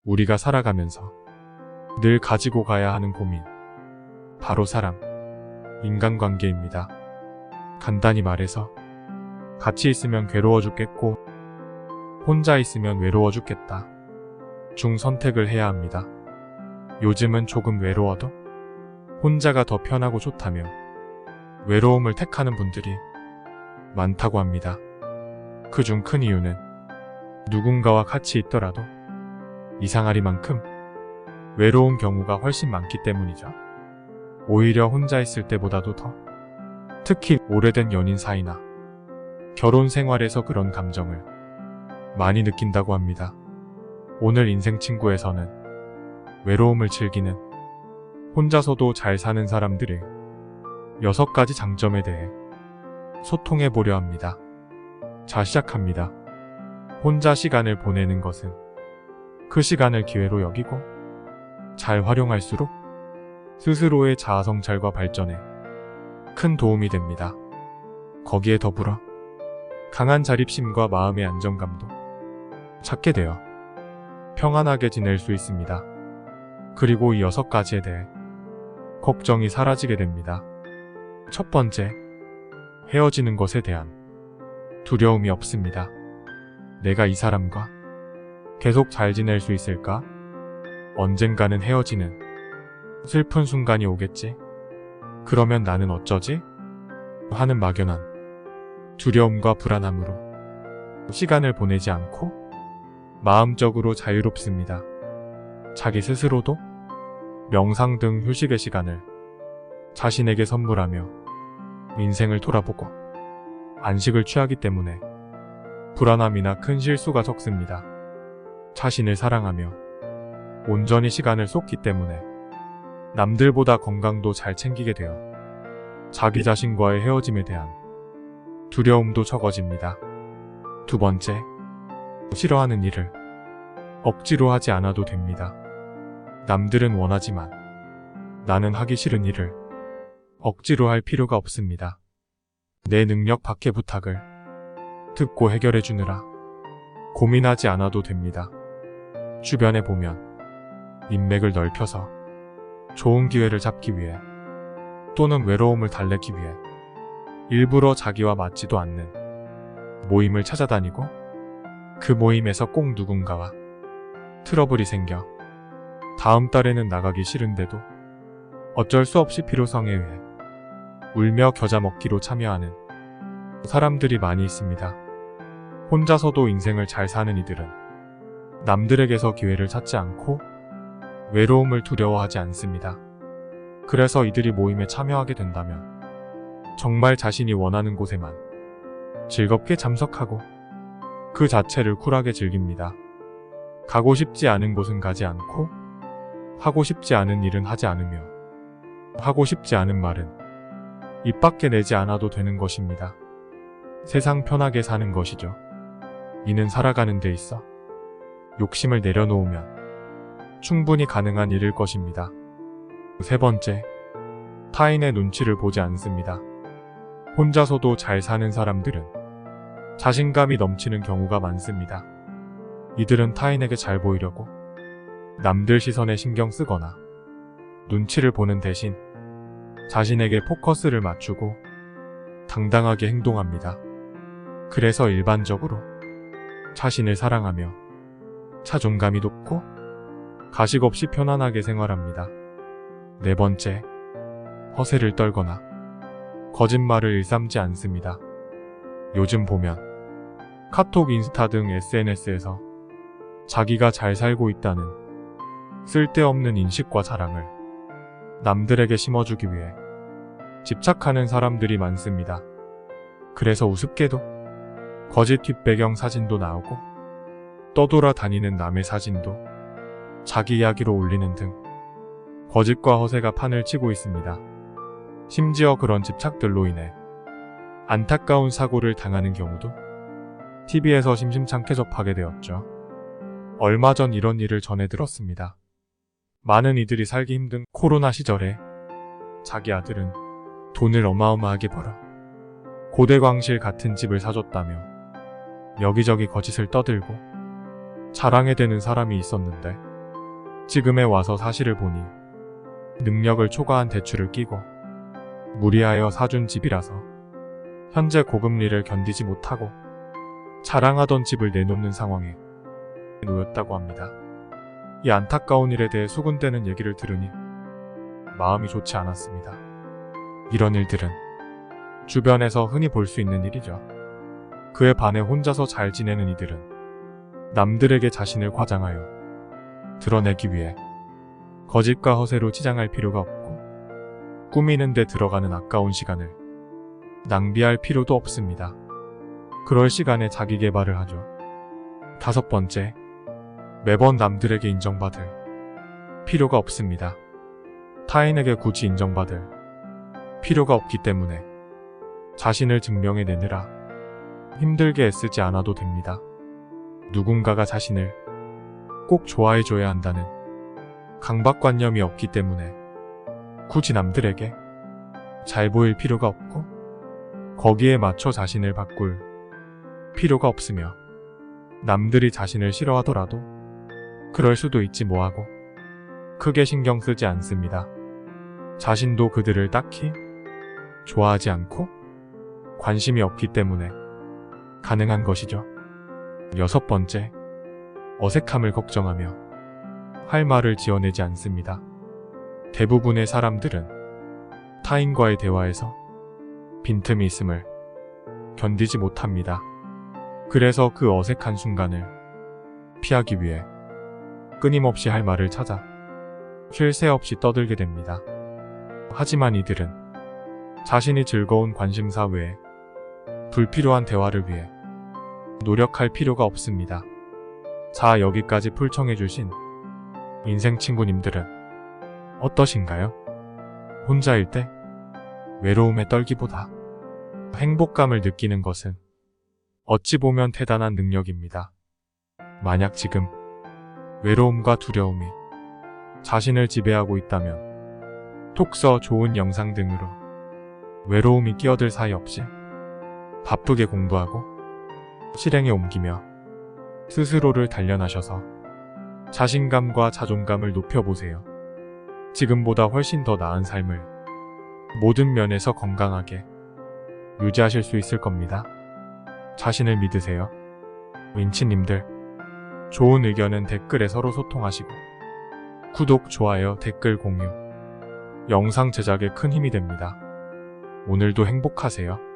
우리가 살아가면서 늘 가지고 가야 하는 고민. 바로 사람, 인간관계입니다. 간단히 말해서 같이 있으면 괴로워 죽겠고 혼자 있으면 외로워 죽겠다 중 선택을 해야 합니다. 요즘은 조금 외로워도 혼자가 더 편하고 좋다며 외로움을 택하는 분들이 많다고 합니다. 그중 큰 이유는 누군가와 같이 있더라도 이상하리만큼 외로운 경우가 훨씬 많기 때문이죠. 오히려 혼자 있을 때보다도 더, 특히 오래된 연인 사이나 결혼 생활에서 그런 감정을 많이 느낀다고 합니다. 오늘 인생 친구에서는 외로움을 즐기는, 혼자서도 잘 사는 사람들의 6가지 장점에 대해 소통해 보려 합니다. 자, 시작합니다. 혼자 시간을 보내는 것은 그 시간을 기회로 여기고 잘 활용할수록 스스로의 자아 성찰과 발전에 큰 도움이 됩니다. 거기에 더불어 강한 자립심과 마음의 안정감도 찾게 되어 평안하게 지낼 수 있습니다. 그리고 이 6가지에 대해 걱정이 사라지게 됩니다. 첫 번째, 헤어지는 것에 대한 두려움이 없습니다. 내가 이 사람과 계속 잘 지낼 수 있을까? 언젠가는 헤어지는 슬픈 순간이 오겠지? 그러면 나는 어쩌지? 하는 막연한 두려움과 불안함으로 시간을 보내지 않고 마음적으로 자유롭습니다. 자기 스스로도 명상 등 휴식의 시간을 자신에게 선물하며 인생을 돌아보고 안식을 취하기 때문에 불안함이나 큰 실수가 적습니다. 자신을 사랑하며 온전히 시간을 쏟기 때문에 남들보다 건강도 잘 챙기게 되어 자기 자신과의 헤어짐에 대한 두려움도 적어집니다. 두 번째, 싫어하는 일을 억지로 하지 않아도 됩니다. 남들은 원하지만 나는 하기 싫은 일을 억지로 할 필요가 없습니다. 내 능력 밖의 부탁을 듣고 해결해 주느라 고민하지 않아도 됩니다. 주변에 보면 인맥을 넓혀서 좋은 기회를 잡기 위해 또는 외로움을 달래기 위해 일부러 자기와 맞지도 않는 모임을 찾아다니고 그 모임에서 꼭 누군가와 트러블이 생겨 다음 달에는 나가기 싫은데도 어쩔 수 없이 필요성에 의해 울며 겨자 먹기로 참여하는 사람들이 많이 있습니다. 혼자서도 인생을 잘 사는 이들은 남들에게서 기회를 찾지 않고 외로움을 두려워하지 않습니다. 그래서 이들이 모임에 참여하게 된다면 정말 자신이 원하는 곳에만 즐겁게 참석하고 그 자체를 쿨하게 즐깁니다. 가고 싶지 않은 곳은 가지 않고 하고 싶지 않은 일은 하지 않으며 하고 싶지 않은 말은 입 밖에 내지 않아도 되는 것입니다. 세상 편하게 사는 것이죠. 이는 살아가는 데 있어 욕심을 내려놓으면 충분히 가능한 일일 것입니다. 세 번째, 타인의 눈치를 보지 않습니다. 혼자서도 잘 사는 사람들은 자신감이 넘치는 경우가 많습니다. 이들은 타인에게 잘 보이려고 남들 시선에 신경 쓰거나 눈치를 보는 대신 자신에게 포커스를 맞추고 당당하게 행동합니다. 그래서 일반적으로 자신을 사랑하며 자존감이 높고 가식 없이 편안하게 생활합니다. 네 번째, 허세를 떨거나 거짓말을 일삼지 않습니다. 요즘 보면 카톡, 인스타 등 SNS에서 자기가 잘 살고 있다는 쓸데없는 인식과 자랑을 남들에게 심어주기 위해 집착하는 사람들이 많습니다. 그래서 우습게도 거짓 뒷배경 사진도 나오고 떠돌아 다니는 남의 사진도 자기 이야기로 올리는 등 거짓과 허세가 판을 치고 있습니다. 심지어 그런 집착들로 인해 안타까운 사고를 당하는 경우도 TV에서 심심찮게 접하게 되었죠. 얼마 전 이런 일을 전해 들었습니다. 많은 이들이 살기 힘든 코로나 시절에 자기 아들은 돈을 어마어마하게 벌어 고대광실 같은 집을 사줬다며 여기저기 거짓을 떠들고 자랑해 대는 사람이 있었는데 지금에 와서 사실을 보니 능력을 초과한 대출을 끼고 무리하여 사준 집이라서 현재 고금리를 견디지 못하고 자랑하던 집을 내놓는 상황에 놓였다고 합니다. 이 안타까운 일에 대해 수군대는 얘기를 들으니 마음이 좋지 않았습니다. 이런 일들은 주변에서 흔히 볼 수 있는 일이죠. 그에 반해 혼자서 잘 지내는 이들은 남들에게 자신을 과장하여 드러내기 위해 거짓과 허세로 치장할 필요가 없고 꾸미는 데 들어가는 아까운 시간을 낭비할 필요도 없습니다. 그럴 시간에 자기 개발을 하죠. 5번째, 매번 남들에게 인정받을 필요가 없습니다. 타인에게 굳이 인정받을 필요가 없기 때문에 자신을 증명해내느라 힘들게 애쓰지 않아도 됩니다. 누군가가 자신을 꼭 좋아해줘야 한다는 강박관념이 없기 때문에 굳이 남들에게 잘 보일 필요가 없고 거기에 맞춰 자신을 바꿀 필요가 없으며 남들이 자신을 싫어하더라도 그럴 수도 있지 뭐하고 크게 신경 쓰지 않습니다. 자신도 그들을 딱히 좋아하지 않고 관심이 없기 때문에 가능한 것이죠. 6번째, 어색함을 걱정하며 할 말을 지어내지 않습니다. 대부분의 사람들은 타인과의 대화에서 빈틈이 있음을 견디지 못합니다. 그래서 그 어색한 순간을 피하기 위해 끊임없이 할 말을 찾아 쉴 새 없이 떠들게 됩니다. 하지만 이들은 자신이 즐거운 관심사 외에 불필요한 대화를 위해 노력할 필요가 없습니다. 자, 여기까지 풀청해주신 인생 친구님들은 어떠신가요? 혼자일 때 외로움에 떨기보다 행복감을 느끼는 것은 어찌 보면 대단한 능력입니다. 만약 지금 외로움과 두려움이 자신을 지배하고 있다면 톡서 좋은 영상 등으로 외로움이 끼어들 사이 없이 바쁘게 공부하고 실행에 옮기며 스스로를 단련하셔서 자신감과 자존감을 높여보세요. 지금보다 훨씬 더 나은 삶을 모든 면에서 건강하게 유지하실 수 있을 겁니다. 자신을 믿으세요. 윈치님들, 좋은 의견은 댓글에 서로 소통하시고 구독, 좋아요, 댓글 공유, 영상 제작에 큰 힘이 됩니다. 오늘도 행복하세요.